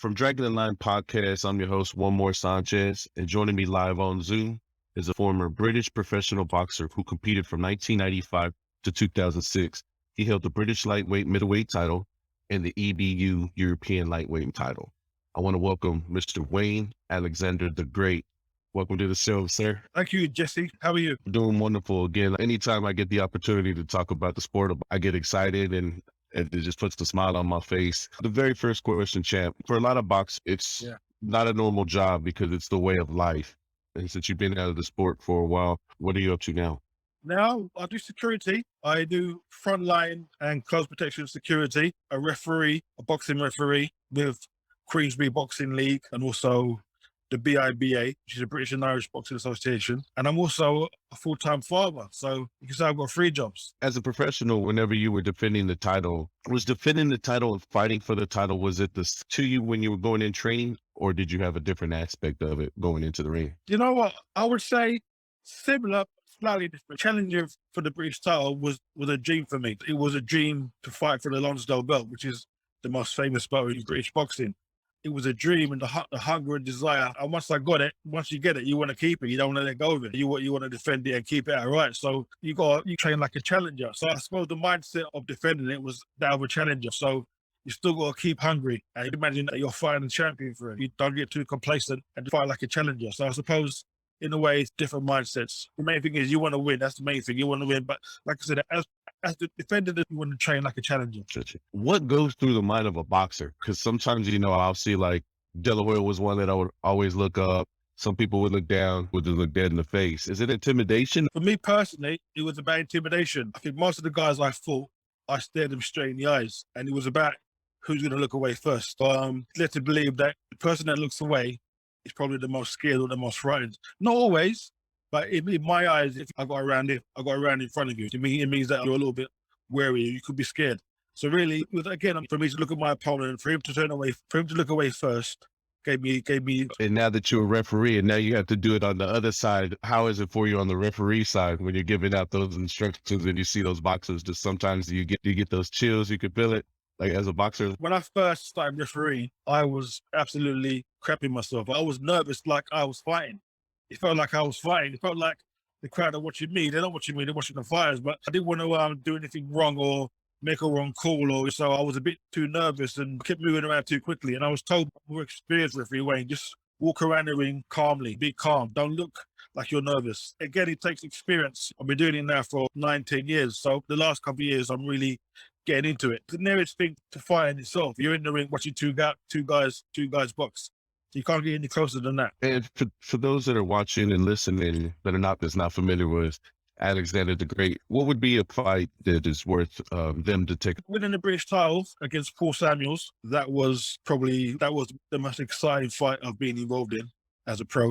From Dragon and Line Podcast, I'm your host, One More Sanchez, and joining me live on Zoom is a former British professional boxer who competed from 1995 to 2006. He held the British lightweight middleweight title and the EBU European lightweight title. I want to welcome Mr. Wayne Alexander the Great. Welcome to the show, sir. Thank you, Jesse. How are you? Doing wonderful. Again, anytime I get the opportunity to talk about the sport, I get excited and it just puts the smile on my face. The very first question, champ, for a lot of boxers, it's not a normal job because it's the way of life. And since you've been out of the sport for a while, what are you up to now? Now, I do security. I do frontline and close protection security, a referee, a boxing referee with Queensbury Boxing League, and also the BIBA, which is the British and Irish Boxing Association. And I'm also a full-time father. So you can say I've got 3 jobs. As a professional, whenever you were defending the title, was defending the title and fighting for the title, was it this to you when you were going in training, or did you have a different aspect of it going into the ring? You know what? I would say similar, slightly different. Challenging for the British title was a dream for me. It was a dream to fight for the Lonsdale belt, which is the most famous belt in British boxing. It was a dream and the hunger and desire. And once I got it, once you get it, you want to keep it. You don't want to let go of it. You want to defend it and keep it outright. So you train like a challenger. So I suppose the mindset of defending it was that of a challenger. So you still got to keep hungry and imagine that you're fighting a champion for it. You don't get too complacent and fight like a challenger. So I suppose in a way, it's different mindsets. The main thing is you want to win. That's the main thing. You want to win. But like I said, as the defender, you want to train like a challenger. What goes through the mind of a boxer? Because sometimes, I'll see like Delaware was one that I would always look up. Some people would look down, would just look dead in the face. Is it intimidation? For me personally, it was about intimidation. I think most of the guys I fought, I stared them straight in the eyes. And it was about who's going to look away first. Led to believe that the person that looks away is probably the most scared or the most frightened. Not always, but in my eyes, if I got around in front of you, it means that you're a little bit wary. You could be scared. So really, it was, again, for me to look at my opponent, for him to look away first, gave me. And now that you're a referee, and now you have to do it on the other side, how is it for you on the referee side when you're giving out those instructions and you see those boxers? Just sometimes you get those chills, you can feel it. Like as a boxer? When I first started refereeing, I was absolutely crapping myself. I was nervous like I was fighting. It felt like I was fighting. It felt like the crowd are watching me. They're not watching me, they're watching the fighters. But I didn't want to do anything wrong or make a wrong call. So I was a bit too nervous and kept moving around too quickly. And I was told, more experienced referee, Wayne, just walk around the ring calmly, be calm. Don't look like you're nervous. Again, it takes experience. I've been doing it now for 9-10 years. So the last couple of years, I'm really getting into it. The nearest thing to fighting itself, you're in the ring watching two guys box. So you can't get any closer than that. And for those that are watching and listening that are not familiar with Alexander the Great, what would be a fight that is worth them to take? Winning the British title against Paul Samuels, that was the most exciting fight I've been involved in as a pro.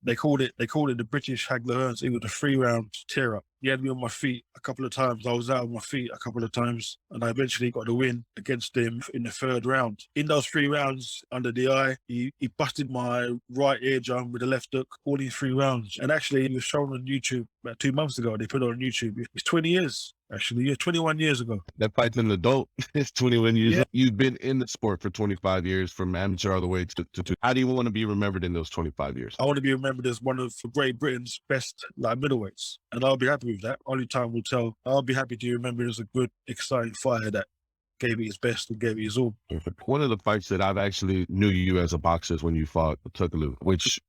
They called it the British Hagler Hearns. It was a 3-round tear up. He had me on my feet a couple of times. I was out on my feet a couple of times, and I eventually got the win against him in the 3rd round. In those 3 rounds, under the eye, he busted my right eardrum with a left hook, all in 3 rounds. And actually, he was shown on YouTube about 2 months ago. They put it on YouTube. It's 20 years. Actually, 21 years ago. That fight's an adult. It's 21 years. Yeah. You've been in the sport for 25 years, from amateur all the way to. How do you want to be remembered in those 25 years? I want to be remembered as one of Great Britain's best light middleweights, and I'll be happy with that. Only time will tell. I'll be happy to be remembered as a good, exciting fighter that gave it his best and gave it his all. One of the fights that I've actually knew you as a boxer is when you fought Takaloo, which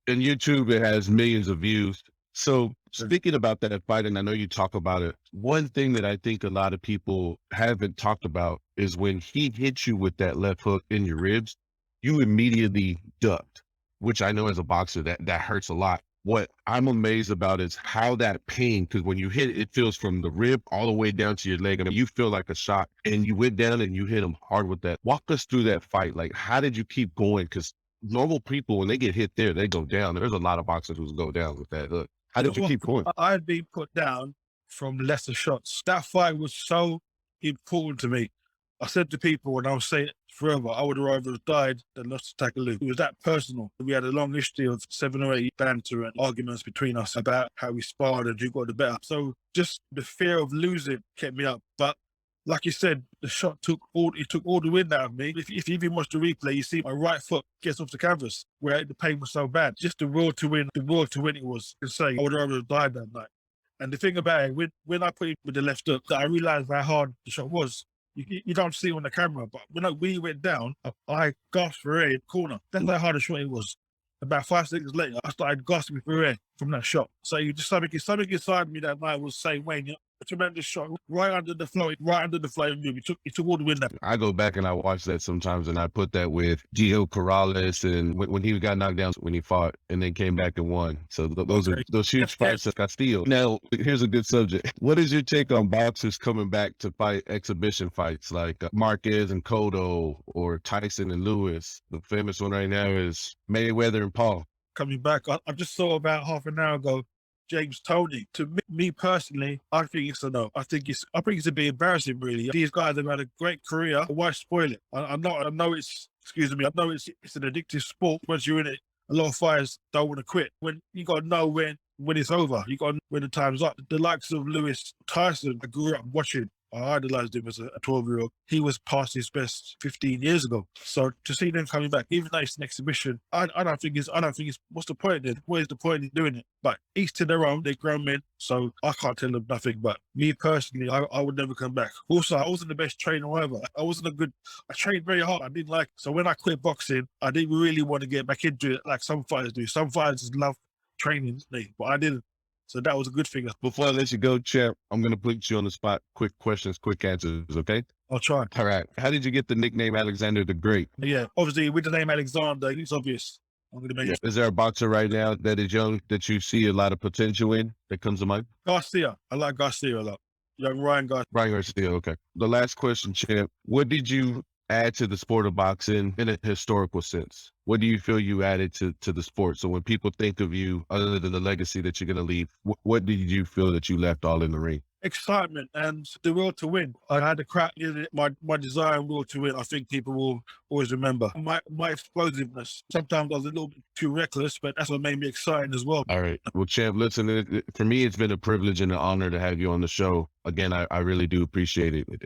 in YouTube it has millions of views. So speaking about that fight, and I know you talk about it, one thing that I think a lot of people haven't talked about is when he hit you with that left hook in your ribs, you immediately ducked, which I know as a boxer that hurts a lot. What I'm amazed about is how that pain, because when you hit it, it feels from the rib all the way down to your leg. I mean, you feel like a shot, and you went down and you hit him hard with that. Walk us through that fight. Like, how did you keep going? Because normal people, when they get hit there, they go down. There's a lot of boxers who go down with that hook. How did you keep going? I had been put down from lesser shots. That fight was so important to me. I said to people, and I'll say it forever, I would rather have died than lost to Takaloo. It was that personal. We had a long history of 7 or 8 banter and arguments between us about how we sparred and who got the better. So just the fear of losing kept me up. But like you said, the shot took all the wind out of me. If you even watch the replay, you see my right foot gets off the canvas where the pain was so bad. Just the will to win it was insane. I would rather have died that night. And the thing about it, when I put it with the left hook, I realized how hard the shot was. You don't see it on the camera, but when we went down, I gasped for air in the corner. That's how hard the shot it was. About 5 seconds later, I started gasping for air from that shot. So you just something inside me that night was saying, Wayne, a tremendous shot right under the flow. It took all the wind out. I go back and I watch that sometimes, and I put that with Gio Corrales and when he got knocked down when he fought and then came back and won. So those are those huge fights at Castillo. Now, here's a good subject. What is your take on boxers coming back to fight exhibition fights like Marquez and Cotto or Tyson and Lewis? The famous one right now is Mayweather and Paul. Coming back, I just saw about half an hour ago, James Toney. To me personally, I think it's a no. I think it's a bit embarrassing, really. These guys have had a great career. Why spoil it? I know it's an addictive sport. Once you're in it, a lot of fighters don't want to quit. When you got to know when it's over, you got to know when the time's up. The likes of Lewis, Tyson, I grew up watching. I idolized him as a 12-year-old. He was past his best 15 years ago. So to see them coming back, even though it's an exhibition, I don't think it's what's the point then? What is the point in doing it? But each to their own, they're grown men, so I can't tell them nothing. But me personally, I would never come back. Also, I wasn't the best trainer ever. I trained very hard. I didn't like it. So when I quit boxing, I didn't really want to get back into it like some fighters do. Some fighters just love training, but I didn't. So that was a good thing. Before I let you go, champ, I'm going to put you on the spot. Quick questions, quick answers, okay? I'll try. All right. How did you get the nickname Alexander the Great? Yeah, obviously with the name Alexander, it's obvious. I'm going to make it. Is there a boxer right now that is young that you see a lot of potential in that comes to mind? Garcia. I like Garcia a lot. Young Ryan Garcia. Ryan Garcia, okay. The last question, champ. What did you add to the sport of boxing in a historical sense? What do you feel you added to the sport? So when people think of you, other than the legacy that you're going to leave, what did you feel that you left all in the ring? Excitement and the will to win. I had a crack in it, my desire and will to win. I think people will always remember my explosiveness. Sometimes I was a little bit too reckless, but that's what made me exciting as well. All right. Well, champ, listen, for me, it's been a privilege and an honor to have you on the show. Again, I really do appreciate it.